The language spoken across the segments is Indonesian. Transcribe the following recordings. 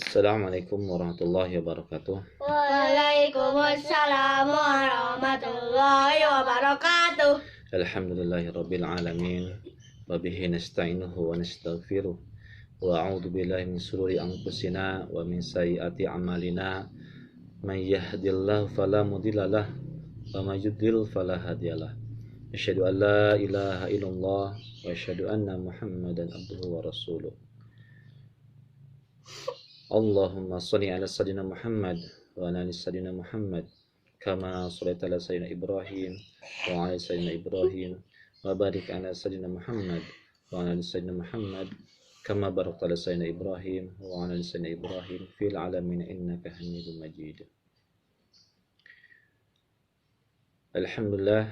Assalamualaikum warahmatullahi wabarakatuh. Waalaikumsalam warahmatullahi wabarakatuh. Alhamdulillahirabbil alamin. Wa bihi nasta'inuhu wa nastaghfiruh. Wa a'udzu billahi min shururi anfusina wa min sayyiati a'malina. May yahdihillahu fala mudhillalah wa may yudhlil fala hadiyalah. Asyhadu an la ilaha illallah wa asyhadu anna Muhammadan abduhu wa rasuluh. Allahumma shalli ala sayyidina Muhammad wa ala ali sayyidina Muhammad kama shallaita ala sayyidina Ibrahim wa ala sayyidina Ibrahim wa barik ala sayyidina Muhammad wa ala ali sayyidina Muhammad kama barakta ala sayyidina Ibrahim wa ala ali sayyidina Ibrahim fil alamin innaka Hamidum Majid. Alhamdulillah,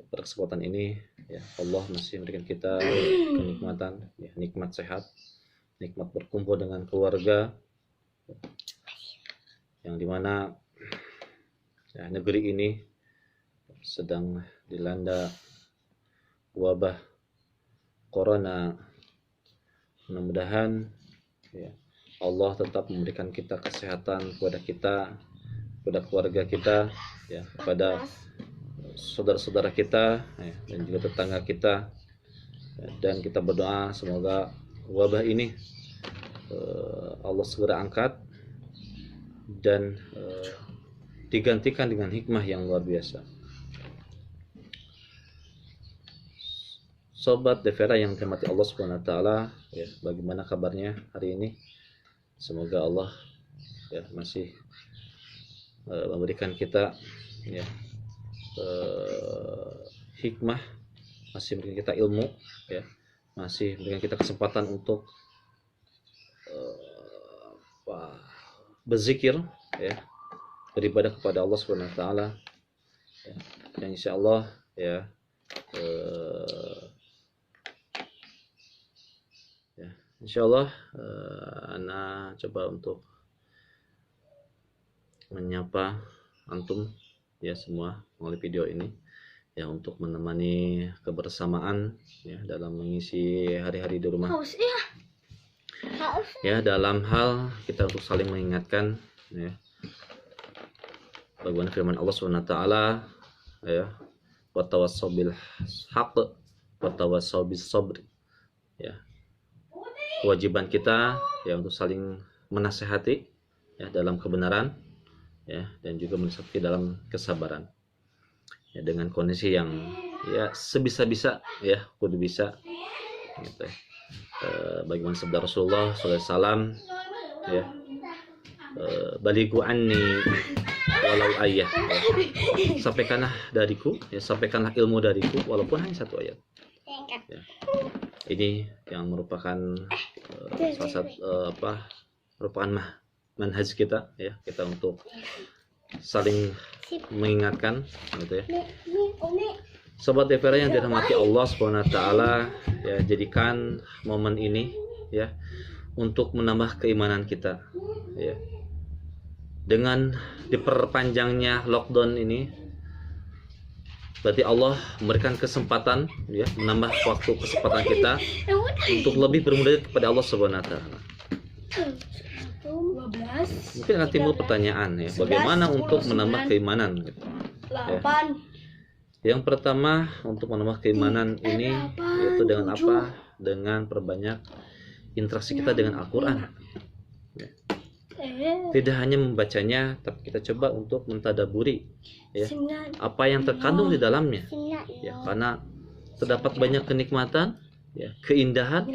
pada kesempatan ini ya Allah masih memberikan kita kenikmatan, ya, nikmat sehat, nikmat berkumpul dengan keluarga, yang dimana ya, negeri ini sedang dilanda wabah corona. Mudah-mudahan ya, Allah tetap memberikan kita kesehatan kepada kita, kepada keluarga kita, ya, kepada saudara-saudara kita, ya, dan juga tetangga kita, ya, dan kita berdoa semoga wabah ini Allah segera angkat dan digantikan dengan hikmah yang luar biasa. Sobat Devera yang dirahmati Allah Subhanahu wa taala, ya, bagaimana kabarnya hari ini? Semoga Allah ya masih memberikan kita ya hikmah, masih memberikan kita ilmu, ya, masih memberikan kita kesempatan untuk berzikir, ya, beribadah kepada Allah Subhanahu wa taala, ya, dan insyaallah ya insyaallah ana coba untuk menyapa antum ya semua melalui video ini, ya, untuk menemani kebersamaan ya dalam mengisi hari-hari di rumah. Ya, dalam hal kita untuk saling mengingatkan ya bagaimana firman Allah Subhanahu wa taala ya, wa tawassaw bil haqq wa tawassaw bis sabr. Ya. Kewajiban kita ya untuk saling menasehati ya dalam kebenaran ya, dan juga menasehati dalam kesabaran. Ya, dengan kondisi yang ya sebisa-bisa ya kudu bisa gitu. Bagaimana sabda Rasulullah SAW ya, baligu anni walau ayat, ya. Sampaikanlah dariku, ya, sampaikanlah ilmu dariku walaupun hanya satu ayat. Ya. Ini yang merupakan salah satu merupakan manhaj kita ya, kita untuk saling mengingatkan gitu ya. Sobat Devera yang dirahmati Allah Subhanahu wa taala, ya, jadikan momen ini ya untuk menambah keimanan kita ya. Dengan diperpanjangnya lockdown ini berarti Allah memberikan kesempatan ya, menambah waktu kesempatan kita untuk lebih bermudah kepada Allah Subhanahu wa taala. Mungkin akan timbul pertanyaan ya, bagaimana untuk menambah keimanan gitu. Ya. Yang pertama untuk menambah keimanan ini yaitu dengan apa? Dengan perbanyak interaksi kita dengan Al-Quran. Ya. Tidak hanya membacanya, tapi kita coba untuk mentadaburi ya, apa yang terkandung di dalamnya. Ya, karena terdapat banyak kenikmatan, ya, keindahan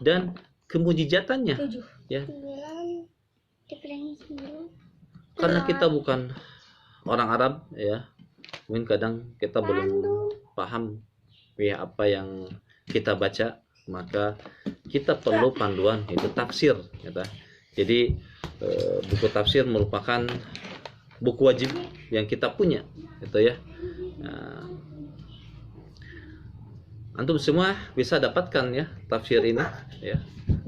dan kemujizatannya. Ya. Karena kita bukan orang Arab ya. Mungkin kadang kita belum paham ya apa yang kita baca, maka kita perlu panduan, yaitu tafsir gitu. Jadi buku tafsir merupakan buku wajib yang kita punya gitu ya. Nah, antum semua bisa dapatkan ya tafsir ini ya.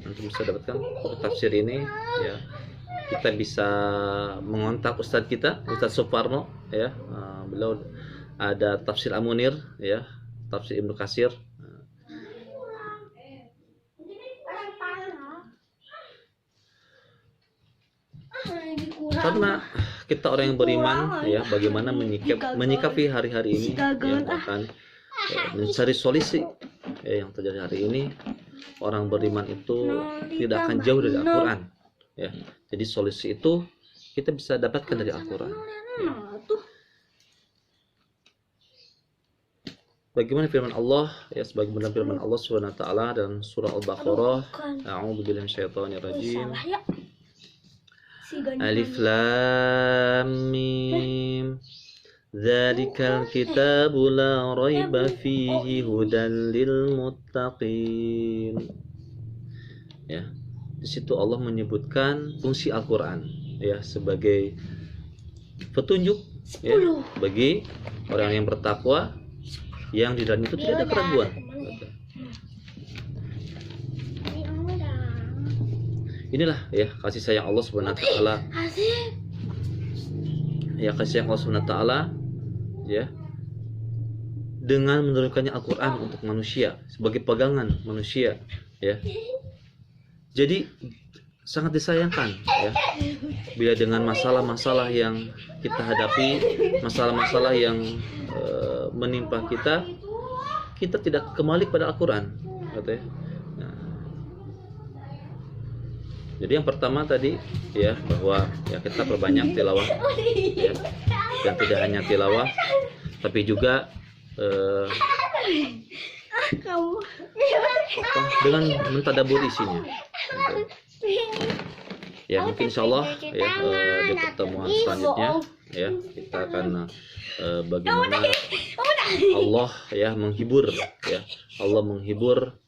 Antum bisa dapatkan tafsir ini ya. Kita bisa mengontak Ustadz kita, Ustadz Suparno ya. Beliau ada tafsir Al-Munir ya, tafsir Ibnu Katsir. Karena kita orang yang beriman, ya, bagaimana menyikapi hari-hari ini, ya, bahkan mencari solusi yang terjadi hari ini. Orang beriman itu tidak akan jauh dari Al-Quran, ya. Jadi solusi itu kita bisa dapatkan dari Al-Quran, ya. Bagaimana firman Allah, ya, sebagaimana firman Allah Subhanahu wa taala dalam surah Al-Baqarah, a'udzubillahi minasyaitonir rajim. Alif Lam Mim. Dzalikal kitabu la raiba fihi hudan lil muttaqin. Ya. Di situ Allah menyebutkan fungsi Al-Qur'an, ya, sebagai petunjuk, ya, bagi orang yang bertakwa, yang di dalam itu tidak ada keraguan. Inilah, ya, kasih sayang Allah Subhanahu wa taala. Ya, kasih sayang Allah Subhanahu wa taala, ya, dengan menurunkannya Al-Qur'an untuk manusia sebagai pegangan manusia, ya. Jadi sangat disayangkan, ya, bila dengan masalah-masalah yang kita hadapi, masalah-masalah yang menimpa kita tidak kembali pada Al-Quran, katanya. Nah, jadi yang pertama tadi, ya, bahwa, ya, kita perbanyak tilawah, ya, dan tidak hanya tilawah, tapi juga dengan mentadabbur isinya, gitu. Ya, mungkin insyaallah, ya, di pertemuan selanjutnya, ya, kita akan bagaimana Allah, ya, menghibur, ya, Allah menghibur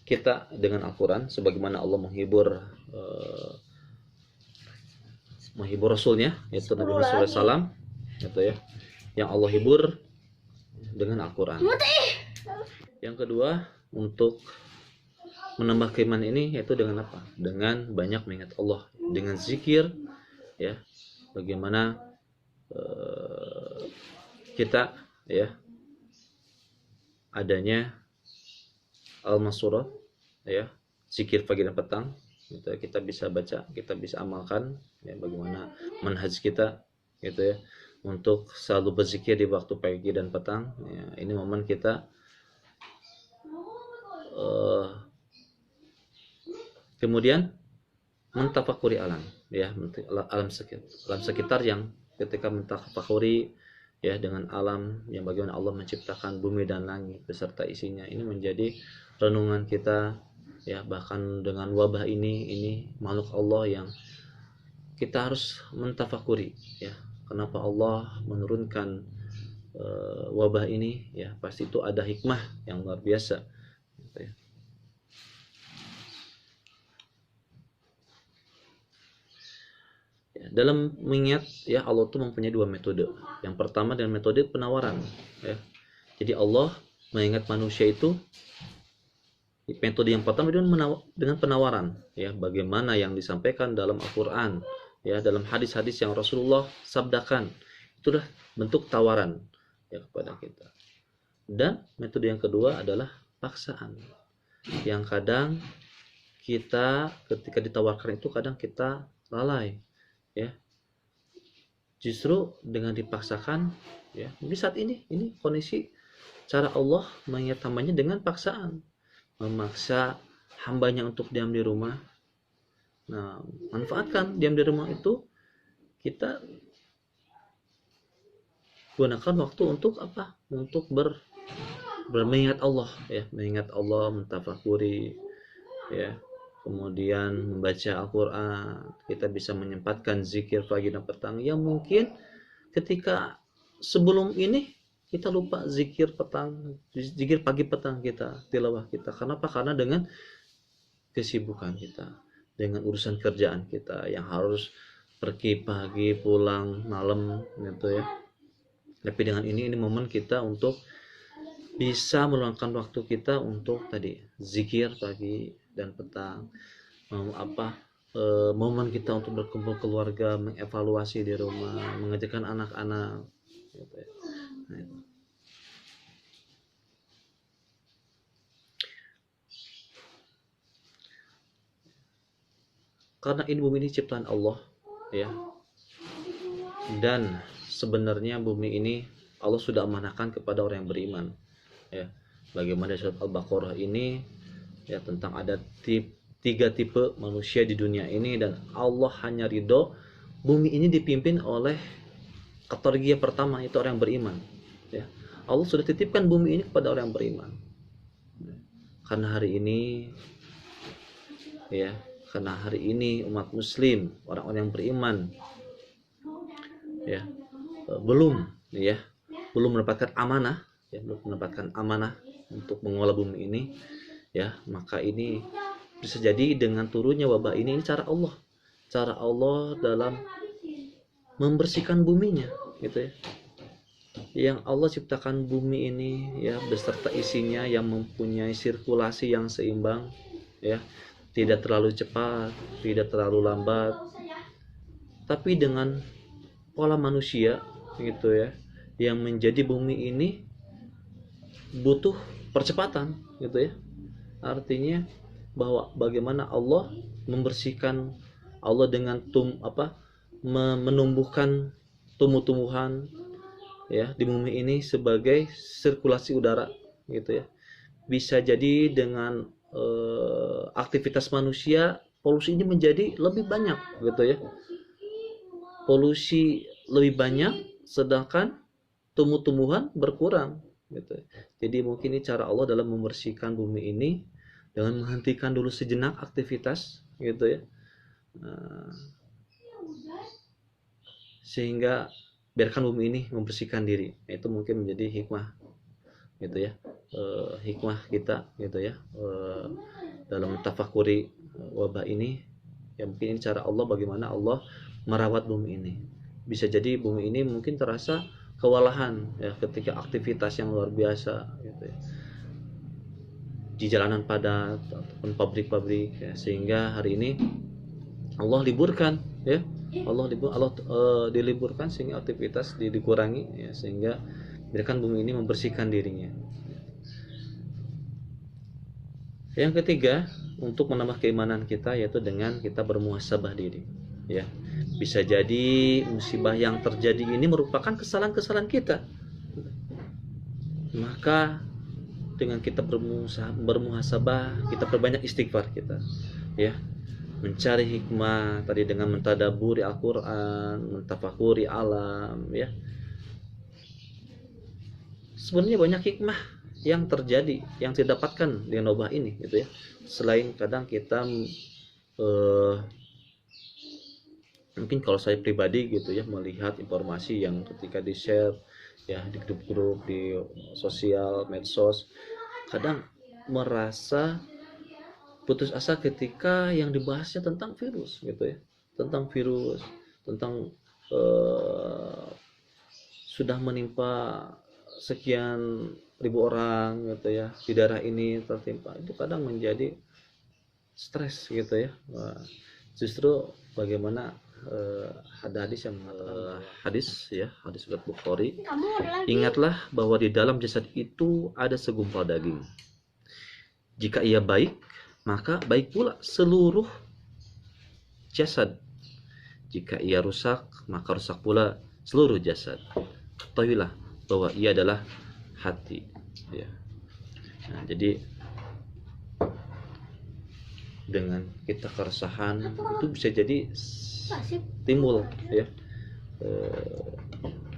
kita dengan Al-Quran, sebagaimana Allah menghibur Rasulnya, yaitu Nabi Muhammad SAW, gitu, ya, yang Allah hibur dengan Al-Quran. Yang kedua, untuk menambah keimanan ini yaitu dengan apa? Dengan banyak mengingat Allah, dengan zikir, ya, bagaimana kita, ya, adanya al-masurah, ya, zikir pagi dan petang, gitu, kita bisa baca, kita bisa amalkan, ya, bagaimana manhaj kita, gitu, ya, untuk selalu berzikir di waktu pagi dan petang, ya. Ini momen kita kemudian mentafakuri alam, ya, alam sekitar yang ketika mentafakuri, ya, dengan alam yang bagaimana Allah menciptakan bumi dan langit beserta isinya, ini menjadi renungan kita, ya, bahkan dengan wabah ini makhluk Allah yang kita harus mentafakuri, ya, kenapa Allah menurunkan wabah ini, ya, pasti itu ada hikmah yang luar biasa, gitu, ya. Dalam mengingat, ya, Allah itu mempunyai dua metode. Yang pertama dengan metode penawaran, ya. Jadi Allah mengingat manusia itu, metode yang pertama dengan penawaran, ya, bagaimana yang disampaikan dalam Al-Quran, ya, dalam hadis-hadis yang Rasulullah sabdakan, itulah bentuk tawaran, ya, kepada kita. Dan metode yang kedua adalah paksaan, yang kadang kita ketika ditawarkan itu kadang kita lalai, ya, justru dengan dipaksakan, ya, mungkin saat ini kondisi cara Allah mengingat hambanya dengan paksaan, memaksa hambanya untuk diam di rumah. Nah, manfaatkan diam di rumah itu, kita gunakan waktu untuk apa? Untuk mengingat Allah, ya, mengingat Allah, mentafakuri, ya, kemudian membaca Al-Quran. Kita bisa menyempatkan zikir pagi dan petang yang mungkin ketika sebelum ini kita lupa zikir pagi petang kita, tilawah kita. Kenapa? Karena dengan kesibukan kita, dengan urusan kerjaan kita yang harus pergi pagi pulang malam, gitu, ya. Tapi dengan ini momen kita untuk bisa meluangkan waktu kita untuk tadi zikir pagi dan petang, momen kita untuk berkumpul keluarga, mengevaluasi di rumah, mengajarkan anak-anak, gitu, ya. Nah, itu. Karena ini bumi ini ciptaan Allah, ya. Dan sebenarnya bumi ini Allah sudah amanahkan kepada orang yang beriman, ya. Bagaimana surat Al-Baqarah ini ya tentang ada tiga tipe manusia di dunia ini, dan Allah hanya ridho bumi ini dipimpin oleh kategori pertama, itu orang yang beriman, ya. Allah sudah titipkan bumi ini kepada orang yang beriman, karena hari ini ya, karena hari ini umat muslim, orang-orang yang beriman ya belum mendapatkan amanah, ya belum mendapatkan amanah untuk mengolah bumi ini, ya. Maka ini bisa jadi dengan turunnya wabah ini cara Allah dalam membersihkan buminya, gitu ya. Yang Allah ciptakan bumi ini ya beserta isinya yang mempunyai sirkulasi yang seimbang, ya, tidak terlalu cepat, tidak terlalu lambat, tapi dengan pola manusia, gitu ya, yang menjadi bumi ini butuh percepatan, gitu ya. Artinya bahwa bagaimana Allah membersihkan, Allah dengan menumbuhkan tumbuh-tumbuhan ya di bumi ini sebagai sirkulasi udara, gitu ya. Bisa jadi dengan aktivitas manusia polusi ini menjadi lebih banyak, gitu ya. Polusi lebih banyak sedangkan tumbuh-tumbuhan berkurang, gitu. Jadi mungkin ini cara Allah dalam membersihkan bumi ini dengan menghentikan dulu sejenak aktivitas, gitu ya. Sehingga biarkan bumi ini membersihkan diri. Itu mungkin menjadi hikmah, gitu ya. Hikmah kita, gitu ya, dalam tafakuri wabah ini. Ya mungkin ini cara Allah bagaimana Allah merawat bumi ini. Bisa jadi bumi ini mungkin terasa kewalahan ya ketika aktivitas yang luar biasa, gitu ya, di jalanan padat ataupun pabrik-pabrik, ya, sehingga hari ini Allah liburkan, ya. Allah diliburkan sehingga aktivitas dikurangi, ya, sehingga biarkan bumi ini membersihkan dirinya. Yang ketiga, untuk menambah keimanan kita yaitu dengan kita bermuhasabah diri, ya. Bisa jadi musibah yang terjadi ini merupakan kesalahan-kesalahan kita. Maka dengan kita bermuhasabah, kita perbanyak istighfar kita, ya. Mencari hikmah tadi dengan mentadaburi Al-Qur'an, mentafakuri alam, ya. Sebenarnya banyak hikmah yang terjadi yang didapatkan dengan wabah ini, gitu ya. Selain kadang kita mungkin kalau saya pribadi, gitu ya, melihat informasi yang ketika di-share ya di grup-grup di sosial medsos, kadang merasa putus asa ketika yang dibahasnya tentang virus, gitu ya, tentang virus, tentang sudah menimpa sekian ribu orang, gitu ya, di daerah ini tertimpa. Itu kadang menjadi stres, gitu ya. Wah, justru bagaimana ada hadis yang hadis riwayat Bukhari, ingatlah bahwa di dalam jasad itu ada segumpal daging. Jika ia baik, maka baik pula seluruh jasad. Jika ia rusak, maka rusak pula seluruh jasad. Ketahuilah bahwa ia adalah hati, ya. Nah, jadi dengan kita keresahan itu bisa jadi timbul, ya,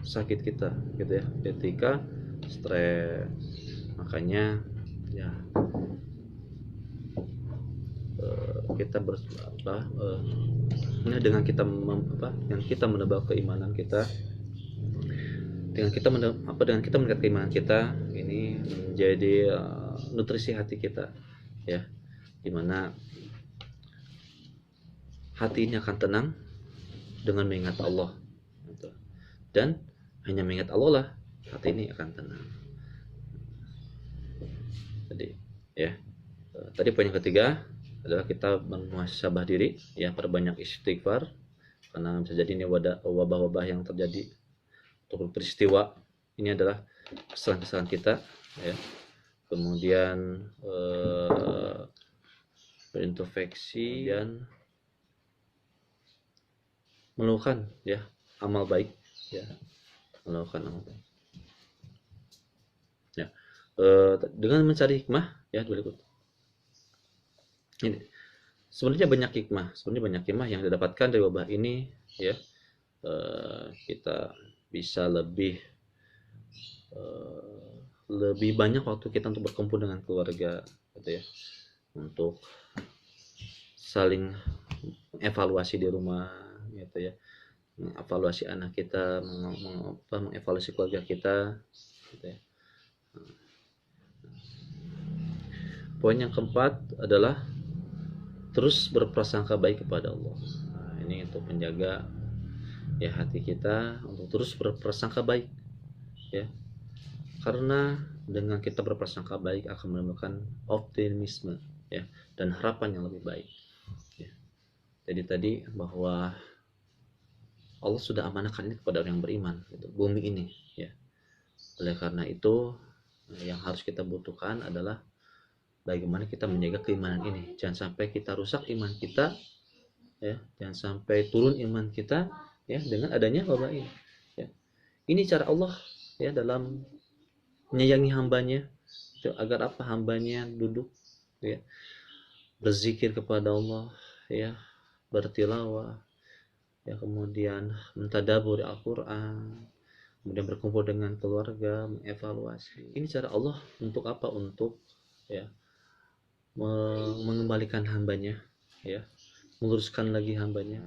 sakit kita, gitu ya, ketika stres. Makanya ya kita dengan kita menambah keimanan kita, dengan kita meningkat keimanan kita, ini menjadi nutrisi hati kita, ya, dimana hati ini akan tenang dengan mengingat Allah, gitu. Dan hanya mengingat Allah lah hati ini akan tenang. Jadi ya, tadi poin yang ketiga adalah kita bermuhasabah diri, ya, perbanyak istighfar, karena bisa jadi ini wabah-wabah yang terjadi atau peristiwa ini adalah kesalahan-kesalahan kita, ya. Kemudian berintrospeksi dan melakukan ya amal baik, ya melakukan amal baik. Ya, dengan mencari hikmah ya berikut. Ini sebenarnya banyak hikmah yang didapatkan dari wabah ini ya. Kita bisa lebih banyak waktu kita untuk berkumpul dengan keluarga gitu ya, untuk saling evaluasi di rumah gitu ya, mengevaluasi anak kita, mengevaluasi keluarga kita gitu ya. Poin yang keempat adalah terus berprasangka baik kepada Allah. Nah, ini untuk menjaga ya hati kita untuk terus berprasangka baik ya, karena dengan kita berprasangka baik akan menemukan optimisme ya dan harapan yang lebih baik ya. Jadi tadi bahwa Allah sudah amanahkan ini kepada orang yang beriman gitu, bumi ini ya. Oleh karena itu yang harus kita butuhkan adalah bagaimana kita menjaga keimanan ini, jangan sampai kita rusak iman kita ya, jangan sampai turun iman kita ya dengan adanya wabah ini ya. Ini cara Allah ya dalam menyayangi hambanya agar apa, hambanya duduk ya berzikir kepada Allah ya, bertilawah ya, kemudian mentadabur Al-Quran, kemudian berkumpul dengan keluarga, mengevaluasi. Ini cara Allah untuk apa? Untuk ya mengembalikan hambanya ya, meluruskan lagi hambanya.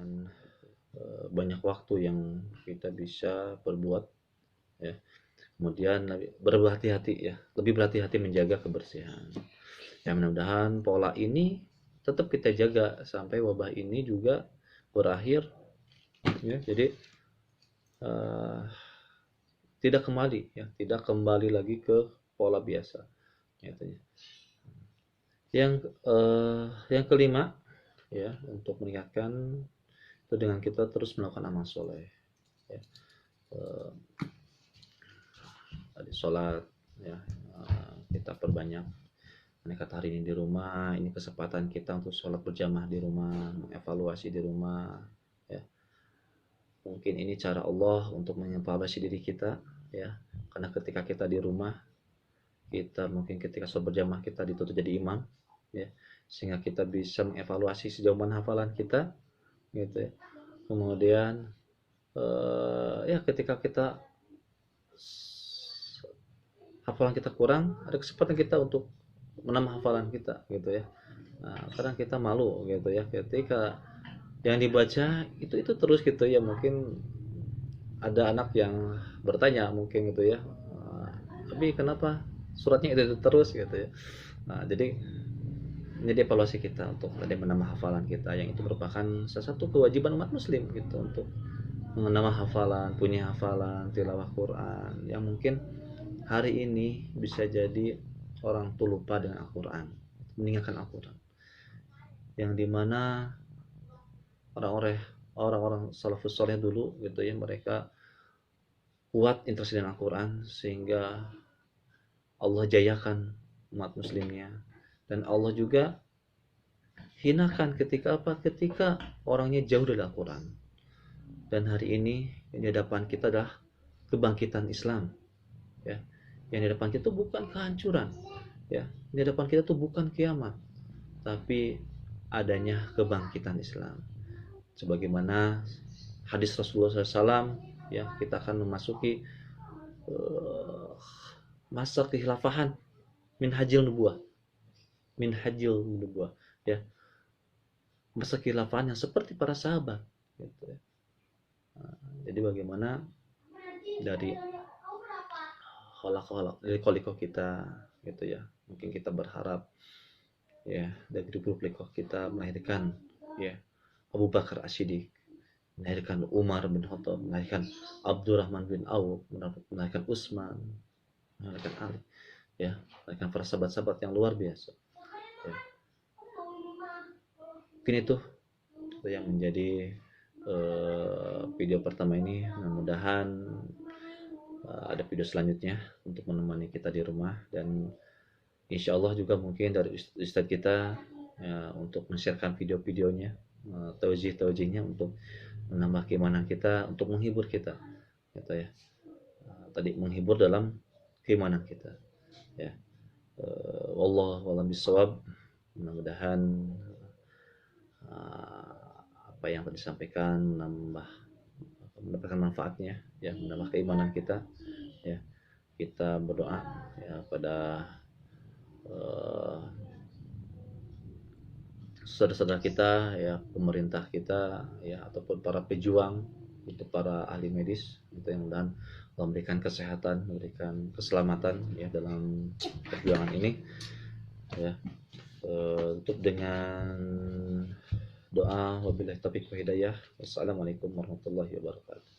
Banyak waktu yang kita bisa berbuat ya, kemudian berhati-hati ya, lebih berhati-hati menjaga kebersihan ya. Mudah-mudahan pola ini tetap kita jaga sampai wabah ini juga berakhir ya. Jadi tidak kembali lagi ke pola biasa gitu ya. Yang kelima ya, untuk meningkatkan itu dengan kita terus melakukan amal soleh ya. Tadi sholat ya, kita perbanyak menekat hari ini di rumah. Ini kesempatan kita untuk sholat berjamaah di rumah, mengevaluasi di rumah ya. Mungkin ini cara Allah untuk mengevaluasi diri kita ya, karena ketika kita di rumah, kita mungkin ketika sholat berjamaah kita dituntut jadi imam ya, sehingga kita bisa mengevaluasi sejauh mana hafalan kita gitu ya. Kemudian ya ketika kita hafalan kita kurang, ada kesempatan kita untuk menambah hafalan kita gitu ya. Nah, kadang kita malu gitu ya ketika yang dibaca itu terus gitu ya. Mungkin ada anak yang bertanya mungkin gitu ya, tapi kenapa suratnya itu terus gitu ya. Nah, jadi menjadi evaluasi kita untuk tadi menambah hafalan kita, yang itu merupakan salah satu kewajiban umat muslim gitu, untuk menambah hafalan, punya hafalan tilawah Quran, yang mungkin hari ini bisa jadi orang tuh lupa dengan Al-Quran, meninggalkan Al-Quran, yang dimana orang-orang salafus soleh dulu gitu ya, mereka kuat interaksi dengan Al-Quran sehingga Allah jayakan umat muslimnya, dan Allah juga hinakan ketika apa? Ketika orangnya jauh dari Al-Quran. Dan hari ini yang di hadapan kita adalah kebangkitan Islam ya. Yang di hadapan kita itu bukan kehancuran ya, yang di hadapan kita itu bukan kiamat, tapi adanya kebangkitan Islam. Sebagaimana hadis Rasulullah SAW ya, kita akan memasuki masa kekhilafahan minhajil nubuwah ya, masa kekhilafahan yang seperti para sahabat gitu ya. Jadi bagaimana dari koliko kita gitu ya, mungkin kita berharap ya dari grup kita melahirkan ya Abu Bakar As-Siddiq, melahirkan Umar bin Khattab, melahirkan Abdurrahman bin Auf, melahirkan Utsman, melahirkan Ali ya, melahirkan para sahabat-sahabat yang luar biasa ya. Mungkin itu yang menjadi video pertama ini. Mudah-mudahan ada video selanjutnya untuk menemani kita di rumah, dan insya Allah juga mungkin dari Ustadz kita ya, untuk men-sharekan video-videonya taujih-taujihnya untuk menambah keimanan kita, untuk menghibur kita, gitu ya. Tadi menghibur dalam keimanan kita, ya. Wallahu a'lam bishawab. Mudah-mudahan apa yang tadi disampaikan mendapatkan manfaatnya, ya, menambah keimanan kita, ya. Kita berdoa ya pada saudara-saudara kita, ya, pemerintah kita, ya, ataupun para pejuang, untuk para ahli medis, itu yang mudah memberikan kesehatan, memberikan keselamatan, ya, dalam perjuangan ini, ya. Tutup dengan doa, wabillahi taufiq wa hidayah. Wassalamualaikum warahmatullahi wabarakatuh.